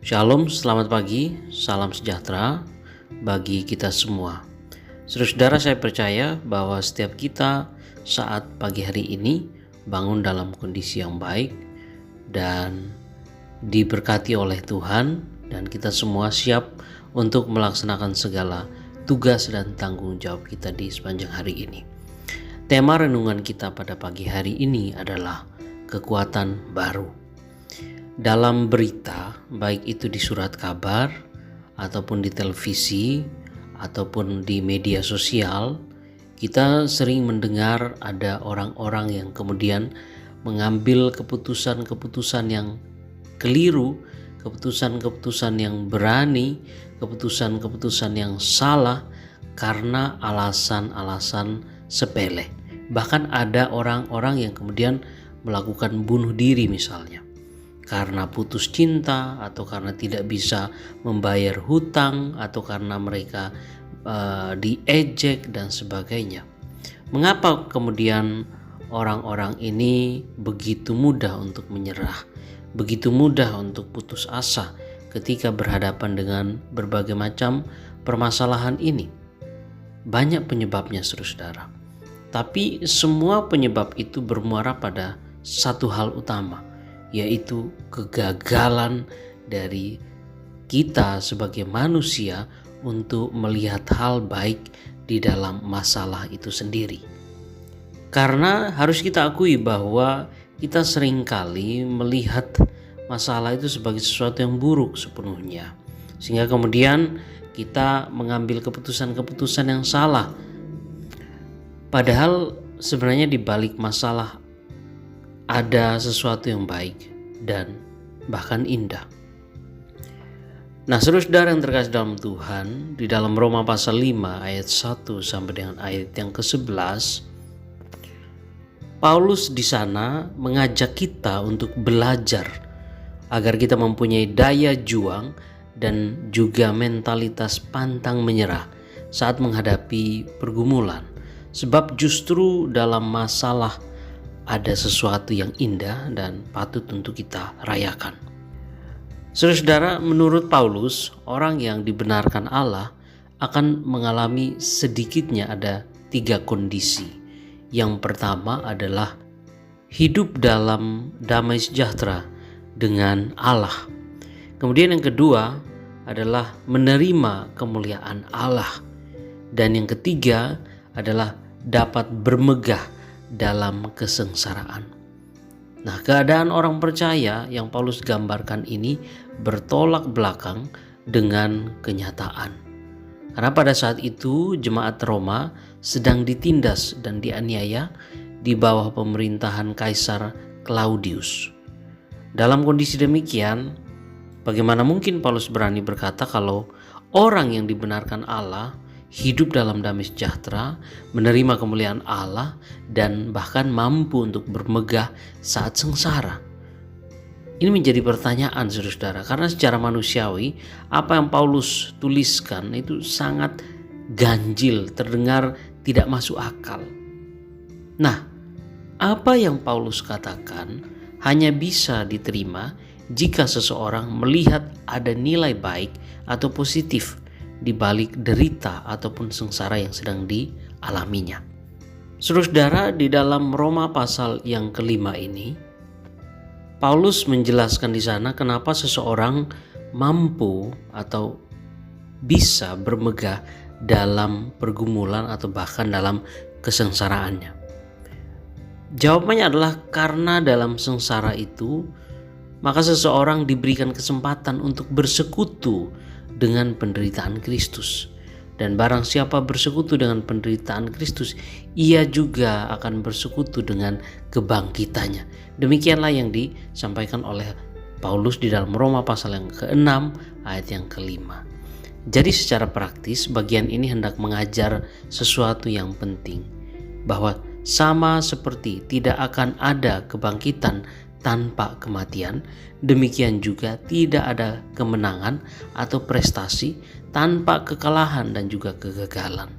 Shalom, selamat pagi, salam sejahtera bagi kita semua. Saudara-saudara, saya percaya bahwa setiap kita saat pagi hari ini bangun dalam kondisi yang baik dan diberkati oleh Tuhan, dan kita semua siap untuk melaksanakan segala tugas dan tanggung jawab kita di sepanjang hari ini. Tema renungan kita pada pagi hari ini adalah kekuatan baru. Dalam berita, baik itu di surat kabar ataupun di televisi ataupun di media sosial, kita sering mendengar ada orang-orang yang kemudian mengambil keputusan-keputusan yang keliru, keputusan-keputusan yang berani, keputusan-keputusan yang salah karena alasan-alasan sepele. Bahkan ada orang-orang yang kemudian melakukan bunuh diri misalnya, karena putus cinta atau karena tidak bisa membayar hutang atau karena mereka diejek dan sebagainya. Mengapa kemudian orang-orang ini begitu mudah untuk menyerah, begitu mudah untuk putus asa ketika berhadapan dengan berbagai macam permasalahan ini? Banyak penyebabnya, saudara. Tapi semua penyebab itu bermuara pada satu hal utama, yaitu kegagalan dari kita sebagai manusia untuk melihat hal baik di dalam masalah itu sendiri. Karena harus kita akui bahwa kita seringkali melihat masalah itu sebagai sesuatu yang buruk sepenuhnya, sehingga kemudian kita mengambil keputusan-keputusan yang salah. Padahal sebenarnya di balik masalah ada sesuatu yang baik dan bahkan indah. Nah, saudara yang terkasih dalam Tuhan, di dalam Roma pasal 5 ayat 1 sampai dengan ayat yang ke-11, Paulus di sana mengajak kita untuk belajar agar kita mempunyai daya juang dan juga mentalitas pantang menyerah saat menghadapi pergumulan. Sebab justru dalam masalah ada sesuatu yang indah dan patut untuk kita rayakan. Saudara, menurut Paulus, orang yang dibenarkan Allah akan mengalami sedikitnya ada 3 kondisi. Yang pertama adalah hidup dalam damai sejahtera dengan Allah. Kemudian yang kedua adalah menerima kemuliaan Allah. Dan yang ketiga adalah dapat bermegah dalam kesengsaraan. Nah, keadaan orang percaya yang Paulus gambarkan ini bertolak belakang dengan kenyataan. Karena pada saat itu jemaat Roma sedang ditindas dan dianiaya di bawah pemerintahan Kaisar Claudius. Dalam kondisi demikian, bagaimana mungkin Paulus berani berkata kalau orang yang dibenarkan Allah hidup dalam damai sejahtera, menerima kemuliaan Allah, dan bahkan mampu untuk bermegah saat sengsara? Ini menjadi pertanyaan, saudara, karena secara manusiawi apa yang Paulus tuliskan itu sangat ganjil, terdengar tidak masuk akal. Nah, apa yang Paulus katakan hanya bisa diterima jika seseorang melihat ada nilai baik atau positif di balik derita ataupun sengsara yang sedang dialaminya. Saudara, di dalam Roma pasal yang ke-5 ini, Paulus menjelaskan di sana kenapa seseorang mampu atau bisa bermegah dalam pergumulan atau bahkan dalam kesengsaraannya. Jawabannya adalah karena dalam sengsara itu, maka seseorang diberikan kesempatan untuk bersekutu dengan penderitaan Kristus. Dan barang siapa bersekutu dengan penderitaan Kristus, ia juga akan bersekutu dengan kebangkitannya. Demikianlah yang disampaikan oleh Paulus di dalam Roma pasal yang ke-6 ayat yang ke-5. Jadi secara praktis bagian ini hendak mengajar sesuatu yang penting, bahwa sama seperti tidak akan ada kebangkitan tanpa kematian, demikian juga tidak ada kemenangan atau prestasi tanpa kekalahan dan juga kegagalan.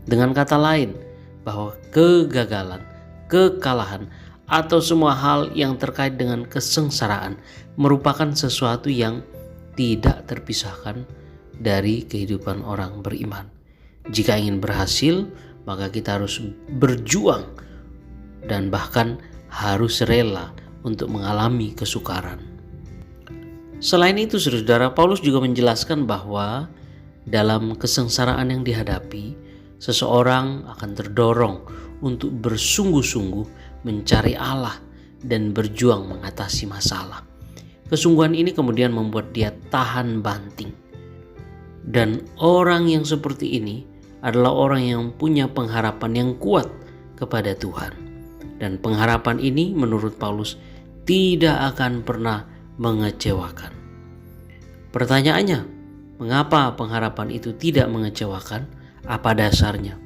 Dengan kata lain, bahwa kegagalan, kekalahan, atau semua hal yang terkait dengan kesengsaraan merupakan sesuatu yang tidak terpisahkan dari kehidupan orang beriman. Jika ingin berhasil, maka kita harus berjuang dan bahkan harus rela untuk mengalami kesukaran. Selain itu, saudara, Paulus juga menjelaskan bahwa dalam kesengsaraan yang dihadapi, seseorang akan terdorong untuk bersungguh-sungguh mencari Allah dan berjuang mengatasi masalah. Kesungguhan ini kemudian membuat dia tahan banting. Dan orang yang seperti ini adalah orang yang punya pengharapan yang kuat kepada Tuhan. Dan pengharapan ini menurut Paulus tidak akan pernah mengecewakan. Pertanyaannya, mengapa pengharapan itu tidak mengecewakan? Apa dasarnya?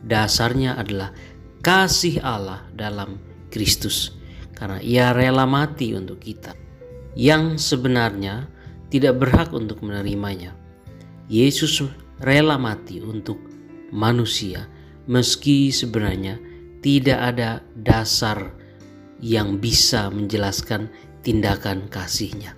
Dasarnya adalah kasih Allah dalam Kristus. Karena Ia rela mati untuk kita, yang sebenarnya tidak berhak untuk menerimanya. Yesus rela mati untuk manusia, meski sebenarnya tidak ada dasar yang bisa menjelaskan tindakan kasih-Nya.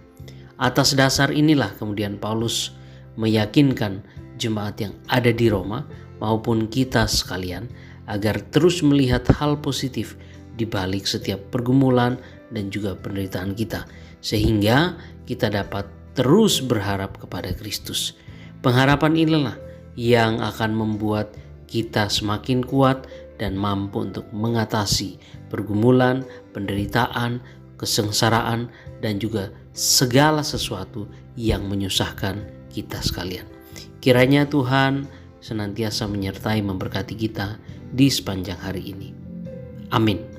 Atas dasar inilah kemudian Paulus meyakinkan jemaat yang ada di Roma maupun kita sekalian agar terus melihat hal positif di balik setiap pergumulan dan juga penderitaan kita, sehingga kita dapat terus berharap kepada Kristus. Pengharapan inilah yang akan membuat kita semakin kuat dan mampu untuk mengatasi pergumulan, penderitaan, kesengsaraan, dan juga segala sesuatu yang menyusahkan kita sekalian. Kiranya Tuhan senantiasa menyertai memberkati kita di sepanjang hari ini. Amin.